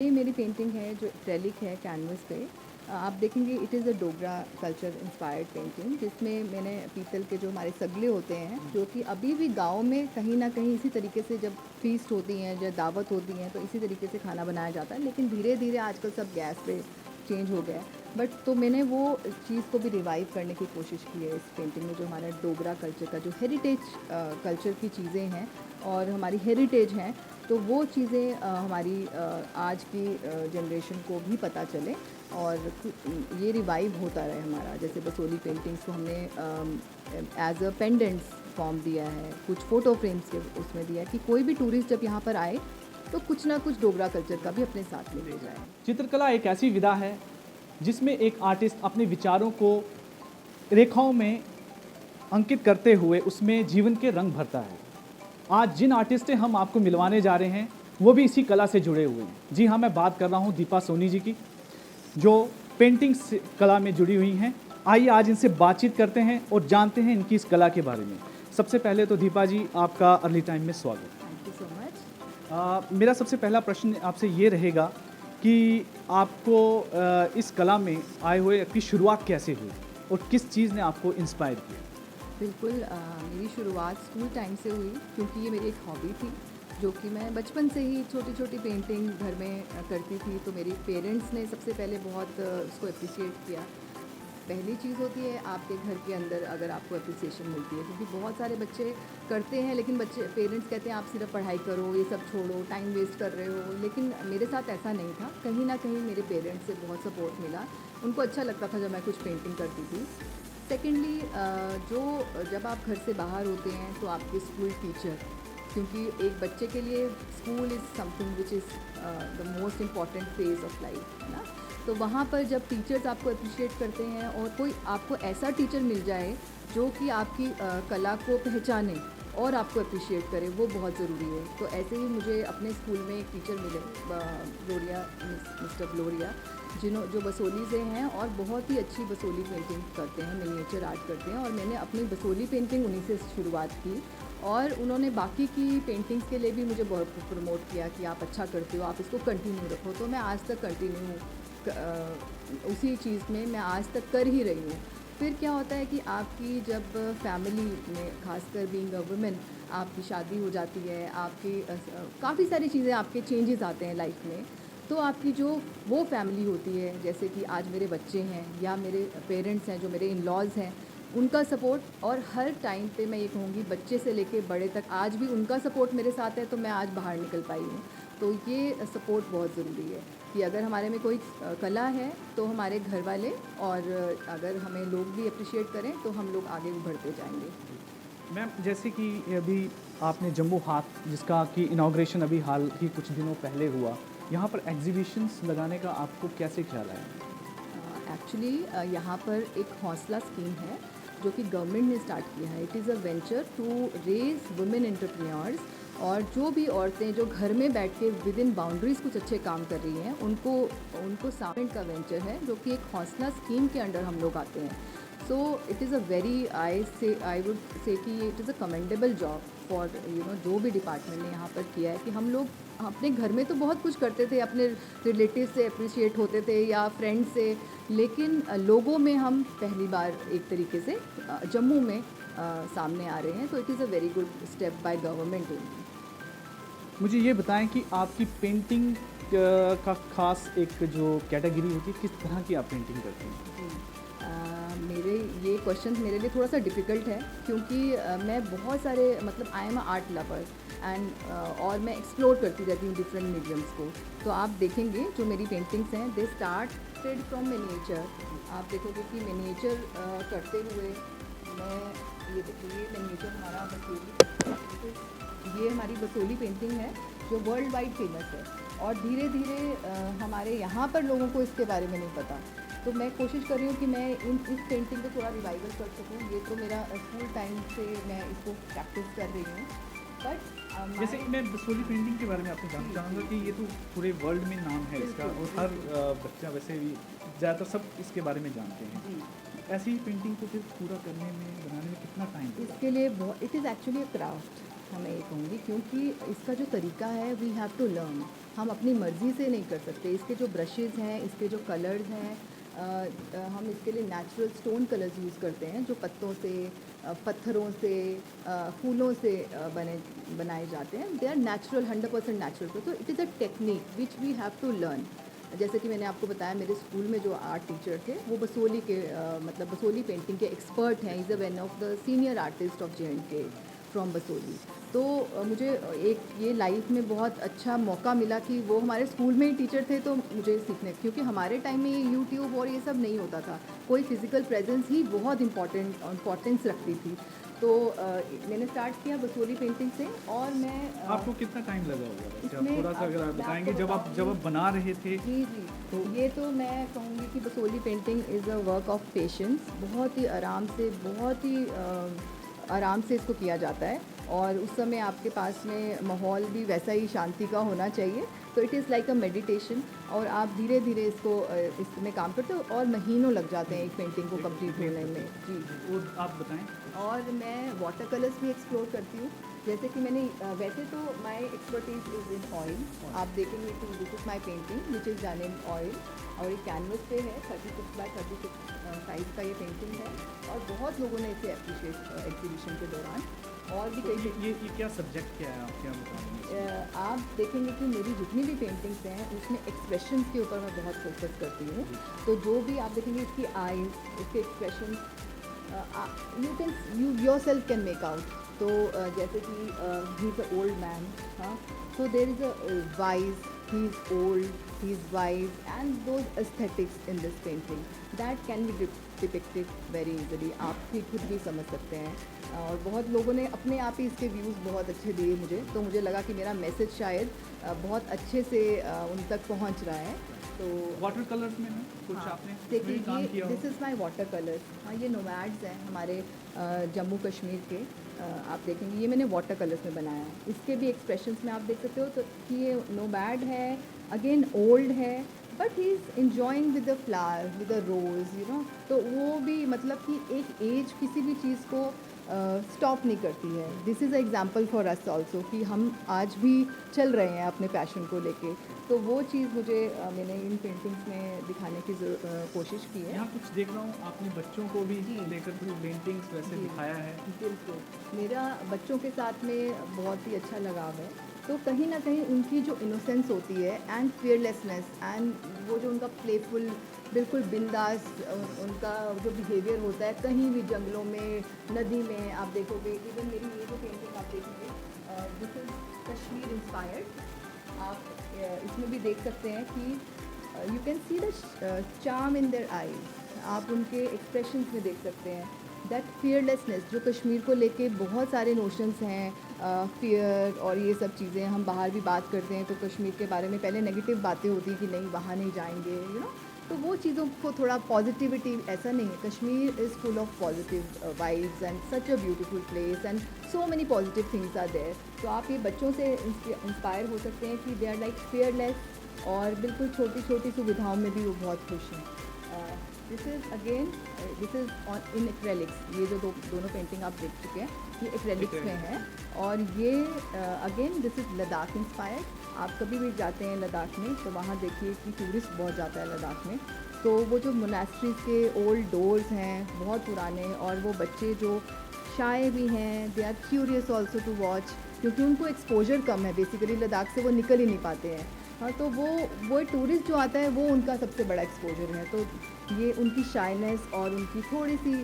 ये मेरी पेंटिंग है जो एक्रेलिक है कैनवस पे। आप देखेंगे it is a Dogra culture inspired painting, जिसमें मैंने पीतल के जो हमारे सगले होते हैं, जो कि अभी भी गाँव में कहीं न कहीं इसी तरीके से जब फ़ीस्ट होती हैं, जब दावत होती हैं, तो इसी तरीके से खाना बनाया जाता है। लेकिन धीरे-धीरे आजकल सब गैस पे चेंज हो गया है। बट तो मैंने वो चीज़ को भी रिवाइव करने की कोशिश की है इस पेंटिंग में, जो हमारा डोगरा कल्चर का जो हेरिटेज कल्चर की चीज़ें हैं और हमारी हेरिटेज हैं, तो वो चीज़ें हमारी आज की जनरेशन को भी पता चले और ये रिवाइव होता रहे हमारा। जैसे बसोली पेंटिंग्स को हमने एज अ पेंडेंट्स फॉर्म दिया है, कुछ फ़ोटो फ्रेम्स के उसमें दिया है कि कोई भी टूरिस्ट जब यहाँ पर आए तो कुछ ना कुछ डोगरा कल्चर का भी अपने साथ लेके जाए। चित्रकला एक ऐसी विधा है जिसमें एक आर्टिस्ट अपने विचारों को रेखाओं में अंकित करते हुए उसमें जीवन के रंग भरता है। आज जिन आर्टिस्ट से हम आपको मिलवाने जा रहे हैं वो भी इसी कला से जुड़े हुए हैं। जी हाँ, मैं बात कर रहा हूँ दीपा सोनी जी की, जो पेंटिंग कला में जुड़ी हुई हैं। आइए आज इनसे बातचीत करते हैं और जानते हैं इनकी इस कला के बारे में। सबसे पहले तो दीपा जी, आपका अर्ली टाइम में स्वागत। Thank you so much. मेरा सबसे पहला प्रश्न आपसे ये रहेगा कि आपको इस कला में आए हुए आपकी शुरुआत कैसे हुई और किस चीज़ ने आपको इंस्पायर किया? बिल्कुल, मेरी शुरुआत स्कूल टाइम से हुई, क्योंकि ये मेरी एक हॉबी थी जो कि मैं बचपन से ही छोटी छोटी पेंटिंग घर में करती थी। तो मेरे पेरेंट्स ने सबसे पहले बहुत उसको अप्रिशिएट किया। पहली चीज़ होती है आपके घर के अंदर अगर आपको अप्रिसिएशन मिलती है, क्योंकि बहुत सारे बच्चे करते हैं लेकिन बच्चे पेरेंट्स कहते हैं आप सिर्फ पढ़ाई करो, ये सब छोड़ो, टाइम वेस्ट कर रहे हो। लेकिन मेरे साथ ऐसा नहीं था। कहीं ना कहीं मेरे पेरेंट्स से बहुत सपोर्ट मिला। उनको अच्छा लगता था जब मैं कुछ पेंटिंग करती थी। सेकेंडली, जो जब आप घर से बाहर होते हैं तो आपके स्कूल टीचर, क्योंकि एक बच्चे के लिए school is something which is the most important phase of life, है ना। तो वहाँ पर जब टीचर्स आपको अप्रिशिएट करते हैं और कोई आपको ऐसा टीचर मिल जाए जो कि आपकी कला को पहचाने और आपको अप्रिशिएट करे, वो बहुत ज़रूरी है। तो ऐसे ही मुझे अपने स्कूल में एक टीचर मिले, ग्लोरिया, मिस्टर ग्लोरिया, जो बसोली से हैं और बहुत ही अच्छी बसोली पेंटिंग करते हैं, मिनिएचर आर्ट करते हैं। और मैंने अपनी बसोली पेंटिंग उन्हीं से शुरुआत की और उन्होंने बाकी की पेंटिंग्स के लिए भी मुझे बहुत प्रमोट किया कि आप अच्छा करते हो, आप इसको कंटिन्यू रखो। तो मैं आज तक कंटिन्यू उसी चीज़ में मैं आज तक कर ही रही हूँ। फिर क्या होता है कि आपकी जब फैमिली में, खासकर बीइंग अ वुमेन, आपकी शादी हो जाती है, आपकी काफ़ी सारी चीज़ें, आपके चेंजेस आते हैं लाइफ में। तो आपकी जो वो फैमिली होती है, जैसे कि आज मेरे बच्चे हैं या मेरे पेरेंट्स हैं, जो मेरे इन लॉज़ हैं, उनका सपोर्ट। और हर टाइम पे मैं ये कहूँगी, बच्चे से लेके बड़े तक आज भी उनका सपोर्ट मेरे साथ है, तो मैं आज बाहर निकल पाई हूँ। तो ये सपोर्ट बहुत ज़रूरी है कि अगर हमारे में कोई कला है तो हमारे घर वाले और अगर हमें लोग भी अप्रिशिएट करें तो हम लोग आगे बढ़ते जाएंगे। मैम, जैसे कि अभी आपने जम्बू हाथ, जिसका कि इनाग्रेशन अभी हाल ही कुछ दिनों पहले हुआ, यहाँ पर एग्जीबिशंस लगाने का आपको कैसे ख्याल आया? एक्चुअली यहाँ पर एक हौसला स्कीम है जो कि गवर्नमेंट ने स्टार्ट किया है। It is a venture to raise women entrepreneurs. और जो भी औरतें जो घर में बैठ के विद इन बाउंड्रीज़ कुछ अच्छे काम कर रही हैं, उनको उनको गवर्नमेंट का वेंचर है, जो कि एक हौसला स्कीम के अंडर हम लोग आते हैं। So it is a very, I would say कि it is a commendable job for जो भी डिपार्टमेंट ने यहाँ पर किया है कि हम लोग अपने घर में तो बहुत कुछ करते थे, अपने रिलेटिव से अप्रिशिएट होते थे या फ्रेंड से, लेकिन लोगों में हम पहली बार एक तरीके से जम्मू में सामने आ रहे हैं। तो it is a very good step by government. मुझे ये बताएं कि आपकी पेंटिंग का खास एक जो कैटेगरी होती है, किस तरह की आप पेंटिंग करते हैं? जी, मेरे ये क्वेश्चन मेरे लिए थोड़ा सा डिफ़िकल्ट है, क्योंकि मैं बहुत सारे, मतलब I am a art lover and और मैं एक्सप्लोर करती रहती हूँ डिफरेंट मीडियम्स को। तो आप देखेंगे जो मेरी पेंटिंग्स हैं, दे स्टार्टेड फ्रॉम मिनिएचर। आप देखोगे कि मिनिएचर करते हुए मैं, ये देखिए, ये मिनिएचर हमारा बसोली, ये हमारी बसोली पेंटिंग है जो वर्ल्ड वाइड फेमस है। और धीरे धीरे हमारे यहाँ पर लोगों को इसके बारे में नहीं पता। तो मैं कोशिश कर रही हूँ कि मैं इस पेंटिंग को थोड़ा रिवाइवल कर सकूँ। ये तो मेरा स्कूल टाइम से मैं इसको प्रैक्टिस कर रही हूँ। बट जैसे कि मैं बसोली पेंटिंग के बारे में आपसे जानना चाहूँगा कि ये तो पूरे वर्ल्ड में नाम है इसका, और हर बच्चा वैसे भी ज़्यादातर सब इसके बारे में जानते हैं। जी, ऐसी ही पेंटिंग को फिर पूरा करने में, बनाने में कितना टाइम लगता इसके लिए it is actually a craft, मैं ये कहूँगी, क्योंकि इसका जो तरीका है वी हैव टू लर्न। हम अपनी मर्ज़ी से नहीं कर सकते। इसके जो ब्रशेज़ हैं, इसके जो कलर्स हैं, हम इसके लिए नेचुरल स्टोन कलर्स यूज़ करते हैं जो पत्तों से, पत्थरों से, फूलों से बनाए जाते हैं। They are natural, 100% natural. तो it is a technique which we have to learn. जैसे कि मैंने आपको बताया, मेरे स्कूल में जो आर्ट टीचर थे वो बसोली के मतलब बसोली पेंटिंग के एक्सपर्ट हैं। Is a one of the senior artist of JNK from Basoli. तो मुझे एक ये लाइफ में बहुत अच्छा मौका मिला कि वो हमारे स्कूल में ही टीचर थे, तो मुझे सीखने, क्योंकि हमारे टाइम में ये यूट्यूब और ये सब नहीं होता था। कोई फिज़िकल प्रेजेंस ही बहुत इम्पॉर्टेंस रखती थी। तो मैंने स्टार्ट किया बसोली पेंटिंग से। और मैं आपको कितना टाइम लगा होगा वैसे? आप इसमें थोड़ा सा अगर आप मैं बताएंगे, आपको जब आप बना रहे थे जी जी, तो ये तो मैं कहूँगी कि Basoli painting is a work of patience. बहुत ही आराम से, बहुत ही आराम से इसको किया जाता है। और उस समय आपके पास में माहौल भी वैसा ही शांति का होना चाहिए। तो it is like a meditation. और आप धीरे धीरे इसमें काम करते हो और महीनों लग जाते हैं एक पेंटिंग को कंप्लीट होने में। जी। वो आप बताएं। और मैं वाटर कलर्स भी एक्सप्लोर करती हूँ। जैसे कि मैंने वैसे तो my expertise is in oil. आप देखेंगे कि this is my painting which is done in oil. और ये कैनवस पे है, 36 बाय 36 साइज़ का ये पेंटिंग है। और बहुत लोगों ने इसे अप्रिशिएट एग्जीबिशन के दौरान। और भी तो कई ये क्या सब्जेक्ट क्या है, आप क्या बताएंगे? आप देखेंगे कि मेरी जितनी भी पेंटिंग्स हैं उसमें एक्सप्रेशंस के ऊपर मैं बहुत फोकस करती हूँ। तो जो भी आप देखेंगे, इसकी आईज, इसके expressions, you yourself can make out. तो जैसे कि he is a old man, हाँ, so there is a wise, he is old, he is wise, and those aesthetics in this painting that can be depicted very easily। आप भी खुद भी समझ सकते हैं। और बहुत लोगों ने अपने आप ही इसके व्यूज़ बहुत अच्छे दिए मुझे, तो मुझे लगा कि मेरा मैसेज शायद बहुत अच्छे से उन तक पहुंच रहा है। तो वाटर कलर्स में ना कुछ हाँ, आपने देखिए इसमें काम ये किया this is my water colours. हाँ, ये नोमैड्स हैं हमारे जम्मू कश्मीर के। आप देखेंगे ये मैंने वाटर कलर्स में बनाया है। इसके भी एक्सप्रेशंस में आप देख सकते हो तो कि ये नोमैड है, अगेन ओल्ड है, but he is enjoying with the flower, with the rose, you know. तो वो भी मतलब कि एक एज किसी भी चीज़ को स्टॉप नहीं करती है। This is a example for us also कि हम आज भी चल रहे हैं अपने पैशन को लेके। तो वो चीज़ मुझे मैंने इन पेंटिंग्स में दिखाने की कोशिश की है। यहाँ कुछ देख रहा हूँ, आपने बच्चों को भी जी। लेकर कुछ पेंटिंग्स वैसे जी। दिखाया है। बिल्कुल, मेरा बच्चों के साथ में बहुत ही अच्छा लगाव है। तो कहीं न कहीं उनकी जो इनोसेंस होती है एंड फियरलेसनेस एंड वो जो उनका प्लेफुल, बिल्कुल बिंदास उनका जो बिहेवियर होता है, कहीं भी जंगलों में, नदी में आप देखोगे। इवन मेरी ये जो पेंटिंग आप देखेंगे, दिस इज़ कश्मीर इंस्पायर्ड। आप इसमें भी देख सकते हैं कि you can see the charm in their eyes. आप उनके एक्सप्रेशंस में देख सकते हैं दैट फियरलेसनेस जो कश्मीर को लेके बहुत सारे नोशंस हैं, फियर और ये सब चीज़ें। हम बाहर भी बात करते हैं तो कश्मीर के बारे में पहले नेगेटिव बातें होती हैं कि नहीं वहाँ नहीं जाएंगे, यू नो। तो वो चीज़ों को थोड़ा पॉजिटिविटी, ऐसा नहीं है, Kashmir is full of positive vibes and such a beautiful place and so many positive things are there. तो आप ये बच्चों से इंस्पायर हो सकते हैं कि दे आर लाइक फियरलेस और बिल्कुल छोटी छोटी सुविधाओं में भी वो बहुत खुश हैं। This is again, this is on in acrylics. ये जो दोनों पेंटिंग आप देख चुके हैं ये एक्रेलिक्स में है। और ये again this is Ladakh inspired. आप कभी भी जाते हैं लद्दाख में तो वहाँ देखिए कि टूरिस्ट बहुत जाता है लद्दाख में। तो वो जो मोनास्ट्रीज़ के ओल्ड डोर्स हैं बहुत पुराने, और वो बच्चे जो शाय भी हैं, they are curious also to watch, क्योंकि उनको एक्सपोजर कम है बेसिकली, लद्दाख से वो निकल ही नहीं पाते हैं। हाँ, तो वो टूरिस्ट जो आता है वो उनका सबसे बड़ा एक्सपोजर है। तो ये उनकी शाइनेस और उनकी थोड़ी सी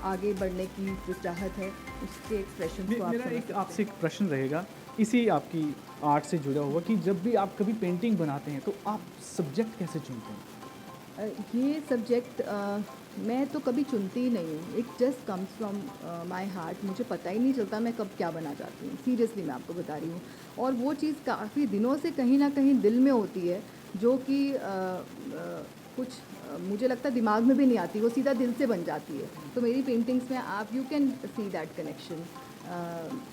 आगे बढ़ने की जो चाहत है उसके एक्सप्रेशन को आप मेरा समझ एक सकते आपसे हैं। एक प्रश्न रहेगा इसी आपकी आर्ट से जुड़ा हुआ कि जब भी आप कभी पेंटिंग बनाते हैं तो आप सब्जेक्ट कैसे चुनते हैं? ये सब्जेक्ट मैं तो कभी चुनती ही नहीं हूँ। It just comes from my heart. मुझे पता ही नहीं चलता मैं कब क्या बना जाती हूँ, सीरियसली मैं आपको बता रही हूँ। और वो चीज़ काफ़ी दिनों से कहीं ना कहीं दिल में होती है, जो कि कुछ मुझे लगता है दिमाग में भी नहीं आती, वो सीधा दिल से बन जाती है। तो मेरी पेंटिंग्स में आप you can see that connection.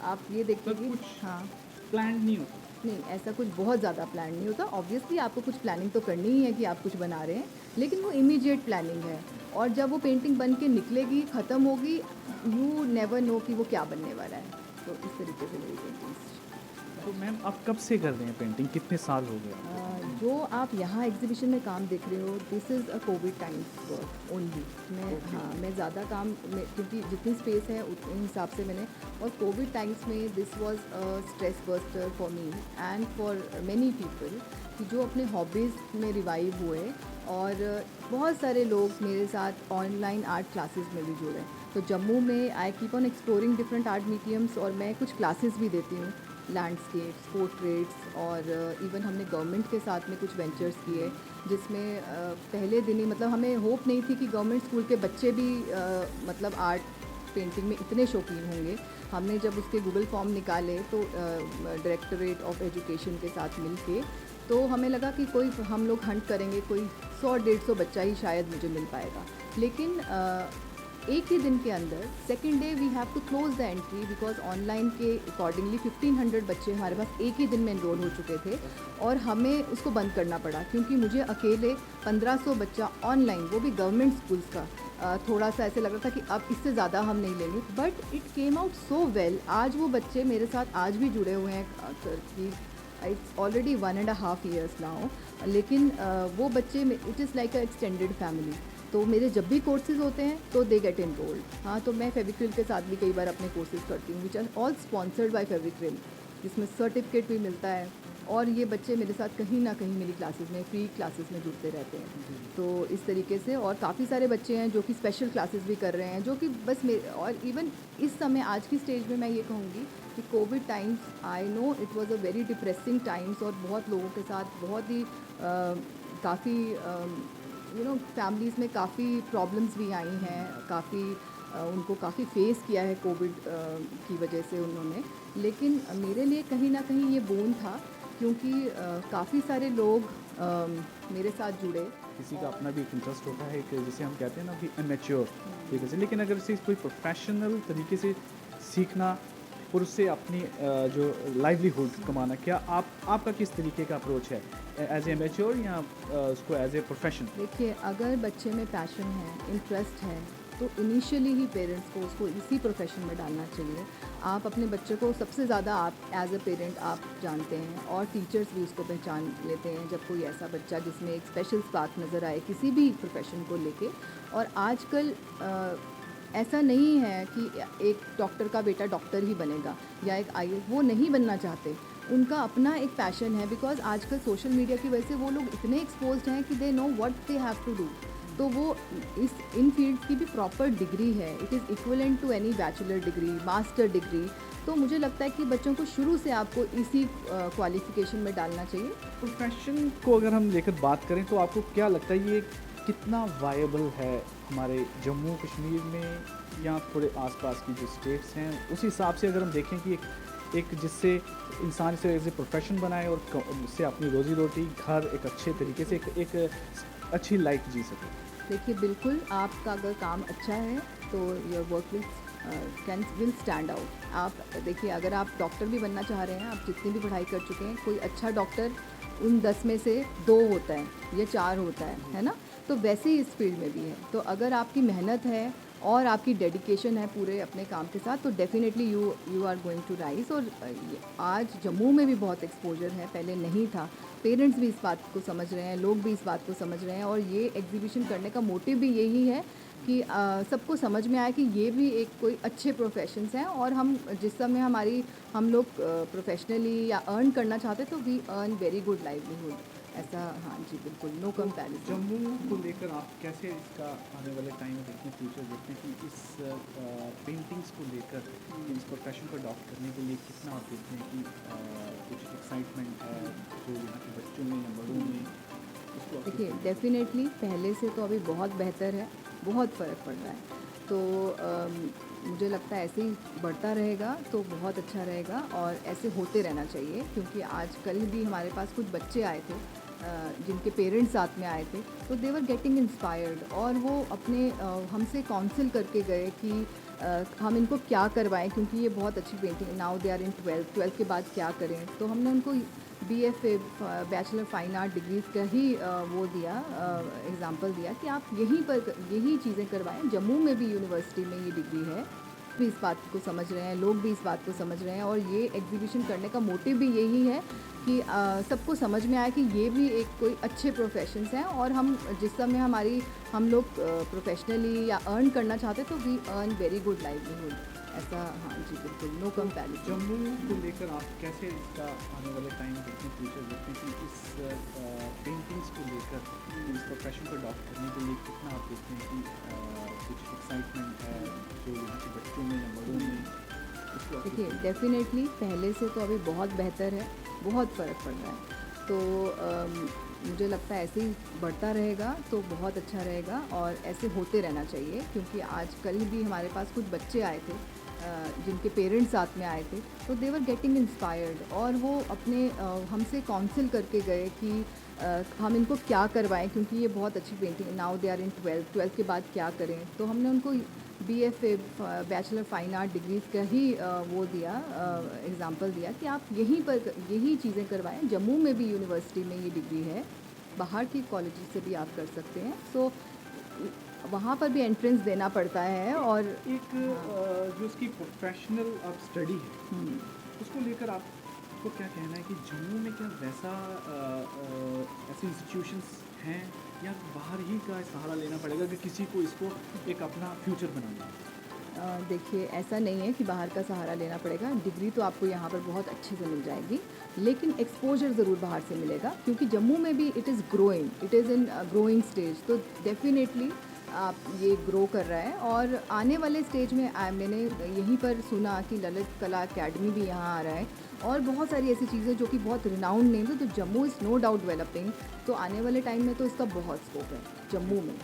आप ये देखिए कि कुछ हाँ, प्लान नहीं होता? नहीं, ऐसा कुछ बहुत ज़्यादा प्लान नहीं होता। ऑब्वियसली आपको कुछ प्लानिंग तो करनी ही है कि आप कुछ बना रहे हैं, लेकिन वो इमीडिएट प्लानिंग है। और जब वो पेंटिंग बन के निकलेगी, ख़त्म होगी, यू नेवर नो कि वो क्या बनने वाला है। तो इस तरीके से मेरी पेंटिंग्स तो मैम आप कब से कर रहे हैं पेंटिंग, कितने साल हो गए आपको? जो आप यहाँ एग्जीबिशन में काम देख रहे हो, this is a Covid times work only. मैं ज़्यादा काम में, क्योंकि जितनी स्पेस है उतने हिसाब से मैंने, और कोविड टाइम्स में this was a stress buster for me and for many people, कि जो अपने हॉबीज़ में रिवाइव हुए, और बहुत सारे लोग मेरे साथ ऑनलाइन आर्ट क्लासेस में भी जुड़े। तो जम्मू में I keep on exploring different art mediums, और मैं कुछ क्लासेस भी देती हूँ, लैंडस्केप्स, पोर्ट्रेट्स, और इवन हमने गवर्नमेंट के साथ में कुछ वेंचर्स किए, जिसमें पहले दिन ही, मतलब हमें होप नहीं थी कि गवर्नमेंट स्कूल के बच्चे भी मतलब आर्ट पेंटिंग में इतने शौकीन होंगे। हमने जब उसके गूगल फॉर्म निकाले तो डायरेक्टरेट ऑफ एजुकेशन के साथ मिलके, तो हमें लगा कि कोई, हम लोग हंट करेंगे, कोई 100-150 बच्चा ही शायद मुझे मिल पाएगा। लेकिन एक ही दिन के अंदर second day we have to close the entry, because online के अकॉर्डिंगली 1500 बच्चे हमारे पास एक ही दिन में एनरोल हो चुके थे, और हमें उसको बंद करना पड़ा, क्योंकि मुझे अकेले 1500 बच्चा ऑनलाइन, वो भी गवर्नमेंट स्कूल्स का, थोड़ा सा ऐसे लग रहा था कि अब इससे ज़्यादा हम नहीं लेंगे, but it came out so well. आज वो बच्चे मेरे साथ आज भी जुड़े हुए हैं, कि इट्स ऑलरेडी 1.5 years नाउ, लेकिन वो बच्चे, it is like a extended family. तो मेरे जब भी कोर्सेज होते हैं तो दे गेट एनरोल्ड। हाँ, तो मैं फेविक्रिल के साथ भी कई बार अपने कोर्सेज करती हूँ, which are all sponsored by Fevicryl, जिसमें सर्टिफिकेट भी मिलता है, और ये बच्चे मेरे साथ कहीं ना कहीं मेरी क्लासेस में, फ्री क्लासेस में जुड़ते रहते हैं। तो इस तरीके से, और काफ़ी सारे बच्चे हैं जो कि स्पेशल क्लासेस भी कर रहे हैं, जो कि बस मेरे, और इवन इस समय आज की स्टेज में मैं ये कहूँगी कि Covid times, I know it was a very depressing times, और बहुत लोगों के साथ बहुत ही काफ़ी फैमिलीज़ में काफ़ी प्रॉब्लम्स भी आई हैं, काफ़ी उनको काफ़ी फेस किया है कोविड की वजह से उन्होंने। लेकिन मेरे लिए कहीं ना कहीं ये बोन था, क्योंकि काफ़ी सारे लोग मेरे साथ जुड़े। किसी का अपना भी एक इंटरेस्ट होता है, एक जिसे हम कहते हैं ना कि इमेच्योर तरीके से, लेकिन अगर इसे कोई प्रोफेशनल तरीके से सीखना और उससे अपनी जो लाइवलीहुड कमाना, क्या आपका किस तरीके का अप्रोच है, एज ए इमेच्योर या उसको एज ए प्रोफेशन? देखिए, अगर बच्चे में पैशन है, इंटरेस्ट है, तो इनिशियली ही पेरेंट्स को उसको इसी प्रोफेशन में डालना चाहिए। आप अपने बच्चे को सबसे ज़्यादा, आप एज अ पेरेंट आप जानते हैं, और टीचर्स भी उसको पहचान लेते हैं, जब कोई ऐसा बच्चा जिसमें एक स्पेशल स्पार्क नज़र आए किसी भी प्रोफेशन को लेके। और आजकल ऐसा नहीं है कि एक डॉक्टर का बेटा डॉक्टर ही बनेगा, या एक आई, वो नहीं बनना चाहते, उनका अपना एक पैशन है, बिकॉज आजकल सोशल मीडिया की वजह से वो लोग इतने एक्सपोज्ड हैं कि they know what they have to do. तो वो इन फील्ड की भी प्रॉपर डिग्री है, it is equivalent to any bachelor degree, master degree. तो मुझे लगता है कि बच्चों को शुरू से आपको इसी क्वालिफिकेशन में डालना चाहिए। प्रोफेशन को अगर हम लेकर बात करें तो आपको क्या लगता है ये कितना वायबल है हमारे जम्मू कश्मीर में या थोड़े आसपास की जो स्टेट्स हैं, उस हिसाब से अगर हम देखें कि एक जिससे इंसान इसे एज ए प्रोफेशन बनाए और उससे अपनी रोज़ी रोटी, घर एक अच्छे तरीके से एक अच्छी लाइफ जी सके? देखिए, बिल्कुल, आपका अगर काम अच्छा है तो your work will stand out. आप देखिए, अगर आप डॉक्टर भी बनना चाह रहे हैं, आप जितनी भी पढ़ाई कर चुके हैं, कोई अच्छा डॉक्टर उन 10 में से 2 होता है या 4 होता है ना? तो वैसे ही इस फील्ड में भी है। तो अगर आपकी मेहनत है और आपकी डेडिकेशन है पूरे अपने काम के साथ, तो definitely you are going to rise. और आज जम्मू में भी बहुत एक्सपोजर है, पहले नहीं था। पेरेंट्स भी इस बात को समझ रहे हैं, लोग भी इस बात को समझ रहे हैं, और ये एग्जीबिशन करने का मोटिव भी यही है कि सबको समझ में आए कि ये भी एक कोई अच्छे प्रोफेशंस हैं, और हम जिस समय हम लोग प्रोफेशनली या अर्न करना चाहते, तो we earn very good livelihood, ऐसा। हाँ जी, बिल्कुल, नो कंपैरिजन। जम्मू को लेकर आप कैसे इसका आने वाले टाइम में देखते हैं, फ्यूचर देखते हैं कि इस पेंटिंग्स को लेकर, इस प्रोफेशन को अडॉप्ट करने के लिए कितना आप देखते हैं कि कुछ एक्साइटमेंट है जो यहाँ के बच्चों में या बड़ों में, उसको आप देखिए, किस तरीके से- डेफिनेटली पहले से तो अभी बहुत बेहतर है, बहुत फ़र्क पड़ रहा है। तो मुझे लगता है ऐसे ही बढ़ता रहेगा तो बहुत अच्छा रहेगा, और ऐसे होते रहना चाहिए, क्योंकि आज कल भी हमारे पास कुछ बच्चे आए थे जिनके पेरेंट्स साथ में आए थे, तो दे वर गेटिंग इंस्पायर्ड, और वो अपने हमसे काउंसिल करके गए कि हम इनको क्या करवाएं, क्योंकि ये बहुत अच्छी painting, now they are in 12th के बाद क्या करें। तो हमने उनको BFA bachelor fine art degrees का ही वो दिया, एग्ज़ाम्पल दिया कि आप यहीं पर यही चीज़ें करवाएं। जम्मू में भी यूनिवर्सिटी में ये डिग्री है, आर्टिस्ट भी इस बात को समझ रहे हैं, लोग भी इस बात को समझ रहे हैं, और ये एग्जीबिशन करने का मोटिव भी यही है कि सबको समझ में आए कि ये भी एक कोई अच्छे प्रोफेशंस हैं, और हम जिस समय हम लोग प्रोफेशनली या अर्न करना चाहते तो we earn very good livelihood, ऐसा। हाँ जी, बिल्कुल, नो कंपैरिजन। जम्मू को लेकर आप कैसे इसका आने वाले टाइम देखते हैं, फ्यूचर देखते हैं कि इस पेंटिंग्स को लेकर इस प्रोफेशन को अडॉप्ट करने के लिए कितना आप देखते हैं कि कुछ एक्साइटमेंट है जो यहाँ के बच्चों में या बड़ों में उसको आप देखिए, डेफिनेटली पहले से तो अभी बहुत बेहतर है, बहुत फ़र्क पड़ रहा है। तो मुझे लगता है ऐसे ही बढ़ता रहेगा तो बहुत अच्छा रहेगा, और ऐसे होते रहना चाहिए, क्योंकि आज कल भी हमारे पास कुछ बच्चे आए थे जिनके पेरेंट्स साथ में आए थे, तो दे वर गेटिंग इंस्पायर्ड, और वो अपने हमसे काउंसिल करके गए कि हम इनको क्या करवाएं, क्योंकि ये बहुत अच्छी painting, now they are in 12th के बाद क्या करें। तो हमने उनको BFA bachelor fine art degrees का ही वो दिया, एग्ज़ाम्पल दिया कि आप यहीं पर यही चीज़ें करवाएं। जम्मू में भी यूनिवर्सिटी में ये डिग्री है, बाहर की कॉलेज से भी आप कर सकते हैं। सो वहाँ पर भी एंट्रेंस देना पड़ता है, और एक जो उसकी प्रोफेशनल अब स्टडी है उसको लेकर आपको क्या कहना है कि जम्मू में क्या वैसा ऐसे इंस्टीट्यूशंस हैं, या बाहर ही का सहारा लेना पड़ेगा कि किसी को इसको एक अपना फ्यूचर बनाना है? देखिए, ऐसा नहीं है कि बाहर का सहारा लेना पड़ेगा, डिग्री तो आपको यहाँ पर बहुत अच्छे से मिल जाएगी, लेकिन एक्सपोजर ज़रूर बाहर से मिलेगा, क्योंकि जम्मू में भी it is growing, it is in growing stage. तो डेफिनेटली आप ये ग्रो कर रहा है, और आने वाले स्टेज में मैंने यहीं पर सुना कि ललित कला अकेडमी भी यहाँ आ रहा है, और बहुत सारी ऐसी चीज़ें जो कि बहुत रिनाउंड नेम है। तो Jammu is no doubt developing, तो आने वाले टाइम में तो इसका बहुत स्कोप है जम्मू में।